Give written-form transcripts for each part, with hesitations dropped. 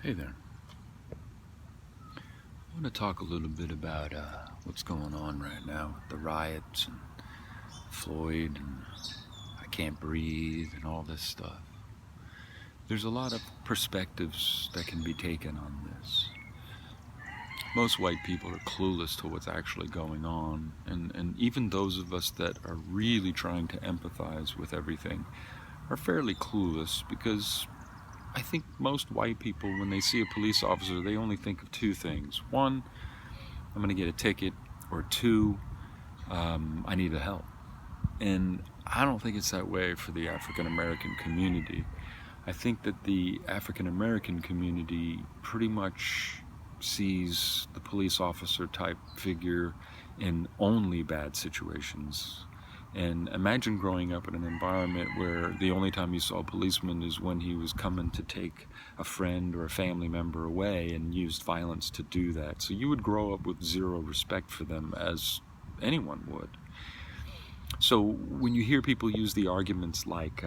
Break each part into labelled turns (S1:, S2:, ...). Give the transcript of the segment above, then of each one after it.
S1: Hey there. I want to talk a little bit about what's going on right now with the riots and Floyd and I can't breathe and all this stuff. There's a lot of perspectives that can be taken on this. Most white people are clueless to what's actually going on, and even those of us that are really trying to empathize with everything are fairly clueless, because I think most white people, when they see a police officer, they only think of two things. One, I'm going to get a ticket, or two, I need the help. And I don't think it's that way for the African American community. I think that the African American community pretty much sees the police officer type figure in only bad situations. And imagine growing up in an environment where the only time you saw a policeman is when he was coming to take a friend or a family member away, and used violence to do that. So you would grow up with zero respect for them, as anyone would. So when you hear people use the arguments like,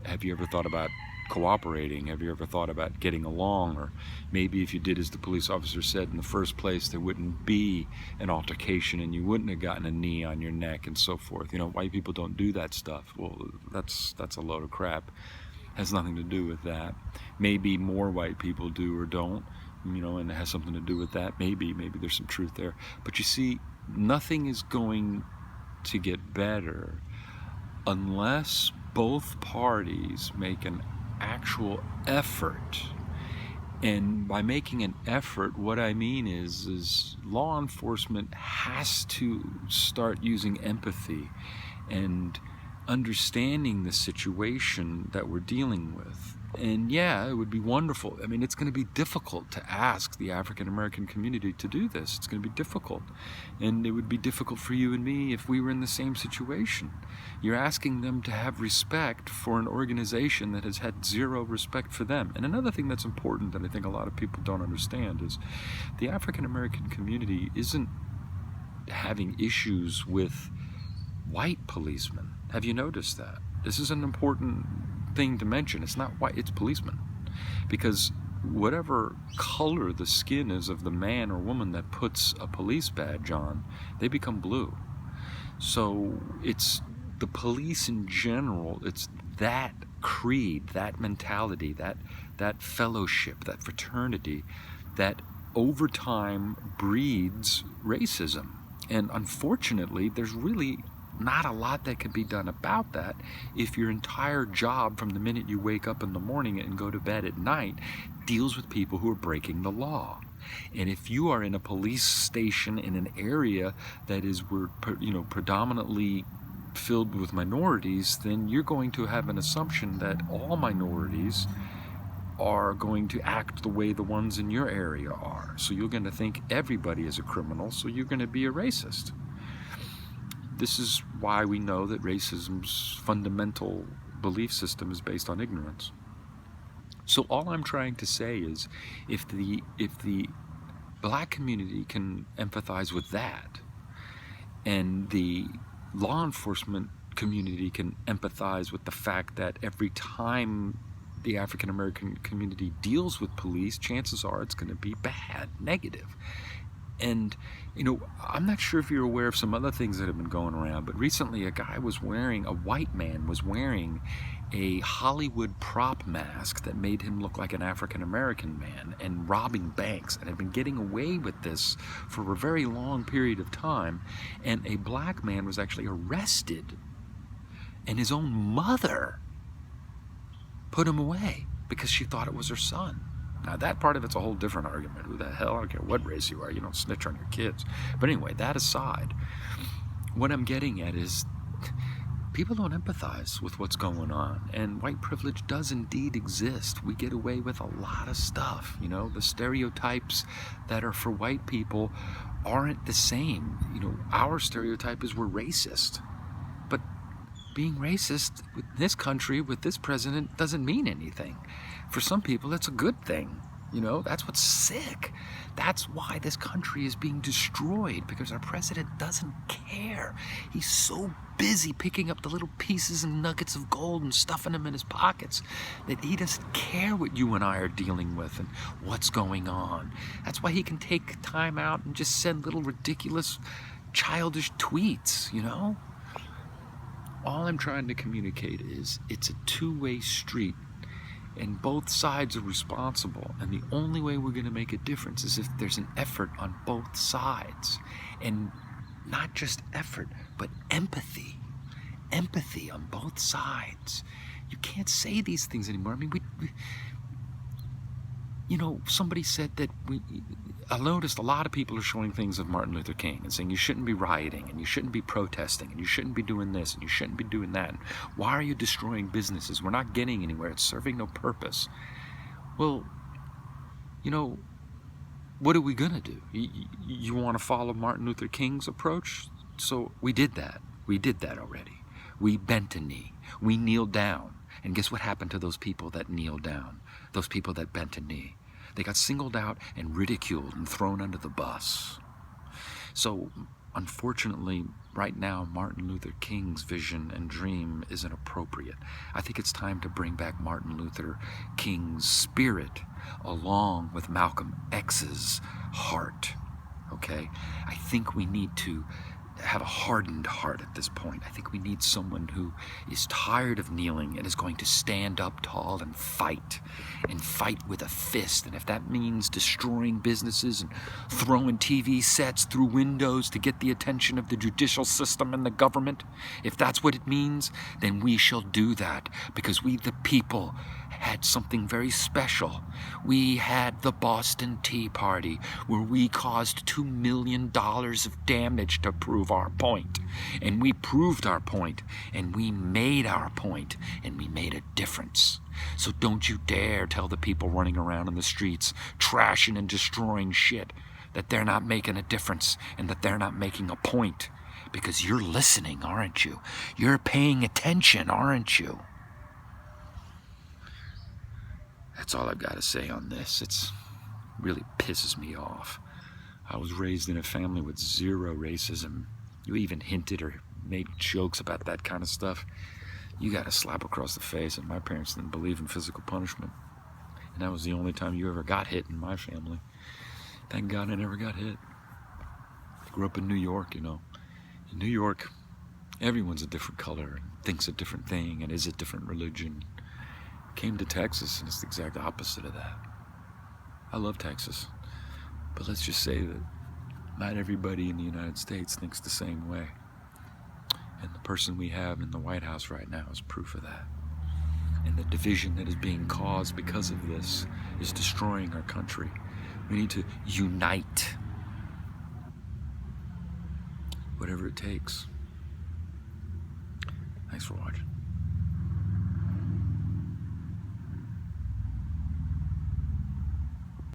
S1: have you ever thought about cooperating? Have you ever thought about getting along? Or maybe if you did as the police officer said in the first place, there wouldn't be an altercation and you wouldn't have gotten a knee on your neck and so forth. You know, white people don't do that stuff. Well, that's a load of crap. Has nothing to do with that. Maybe more white people do or don't, you know, and it has something to do with that. Maybe there's some truth there. But you see, nothing is going to get better unless both parties make an actual effort. And by making an effort, what I mean is law enforcement has to start using empathy and understanding the situation that we're dealing with. And yeah, it would be wonderful. I mean, it's going to be difficult to ask the African American community to do this. It's going to be difficult. And it would be difficult for you and me if we were in the same situation. You're asking them to have respect for an organization that has had zero respect for them. And another thing that's important that I think a lot of people don't understand is the African American community isn't having issues with white policemen. Have you noticed that? This is an important thing to mention. It's not white, it's policemen. Because whatever color the skin is of the man or woman that puts a police badge on, they become blue. So it's the police in general, it's that creed, that mentality, that fellowship, that fraternity that over time breeds racism. And unfortunately, there's really not a lot that can be done about that if your entire job from the minute you wake up in the morning and go to bed at night deals with people who are breaking the law. And if you are in a police station in an area that is, predominantly filled with minorities, then you're going to have an assumption that all minorities are going to act the way the ones in your area are. So you're going to think everybody is a criminal, so you're going to be a racist. This is why we know that racism's fundamental belief system is based on ignorance. So all I'm trying to say is, if the black community can empathize with that, and the law enforcement community can empathize with the fact that every time the African American community deals with police, chances are it's going to be bad, negative. And, I'm not sure if you're aware of some other things that have been going around, but recently a white man was wearing a Hollywood prop mask that made him look like an African American man, and robbing banks, and had been getting away with this for a very long period of time. And a black man was actually arrested, and his own mother put him away because she thought it was her son. Now, that part of it's a whole different argument. Who the hell? I don't care what race you are. You don't snitch on your kids. But anyway, that aside, what I'm getting at is people don't empathize with what's going on. And white privilege does indeed exist. We get away with a lot of stuff. The stereotypes that are for white people aren't the same. Our stereotype is we're racist. But being racist with this country, with this president, doesn't mean anything. For some people, it's a good thing. You know, that's what's sick. That's why this country is being destroyed, because our president doesn't care. He's so busy picking up the little pieces and nuggets of gold and stuffing them in his pockets that he doesn't care what you and I are dealing with and what's going on. That's why he can take time out and just send little ridiculous, childish tweets, you know? All I'm trying to communicate is it's a two-way street. And both sides are responsible, and the only way we're going to make a difference is if there's an effort on both sides. And not just effort, but empathy. Empathy on both sides. You can't say these things anymore. I mean, you know, somebody said that I noticed a lot of people are showing things of Martin Luther King and saying you shouldn't be rioting and you shouldn't be protesting and you shouldn't be doing this and you shouldn't be doing that. And why are you destroying businesses? We're not getting anywhere. It's serving no purpose. Well, you know, what are we gonna do? You want to follow Martin Luther King's approach? So we did that. We did that already. We bent a knee. We kneeled down. And guess what happened to those people that kneeled down? Those people that bent a knee? They got singled out and ridiculed and thrown under the bus. So, unfortunately, right now, Martin Luther King's vision and dream isn't appropriate. I think it's time to bring back Martin Luther King's spirit along with Malcolm X's heart, okay? I think we need to have a hardened heart at this point. I think we need someone who is tired of kneeling and is going to stand up tall and fight with a fist. And if that means destroying businesses and throwing TV sets through windows to get the attention of the judicial system and the government, if that's what it means, then we shall do that, because we the people had something very special. We had the Boston Tea Party, where we caused $2 million of damage to prove our point. And we proved our point, and we made our point, and we made a difference. So don't you dare tell the people running around in the streets, trashing and destroying shit, that they're not making a difference and that they're not making a point. Because you're listening, aren't you? You're paying attention, aren't you? That's all I've got to say on this. It's really pisses me off. I was raised in a family with zero racism. You even hinted or made jokes about that kind of stuff, you got a slap across the face. And my parents didn't believe in physical punishment. And that was the only time you ever got hit in my family. Thank God I never got hit. I grew up in New York, you know. In New York, everyone's a different color and thinks a different thing and is a different religion. Came to Texas and it's the exact opposite of that. I love Texas, but let's just say that not everybody in the United States thinks the same way. And the person we have in the White House right now is proof of that. And the division that is being caused because of this is destroying our country. We need to unite. Whatever it takes. Thanks for watching.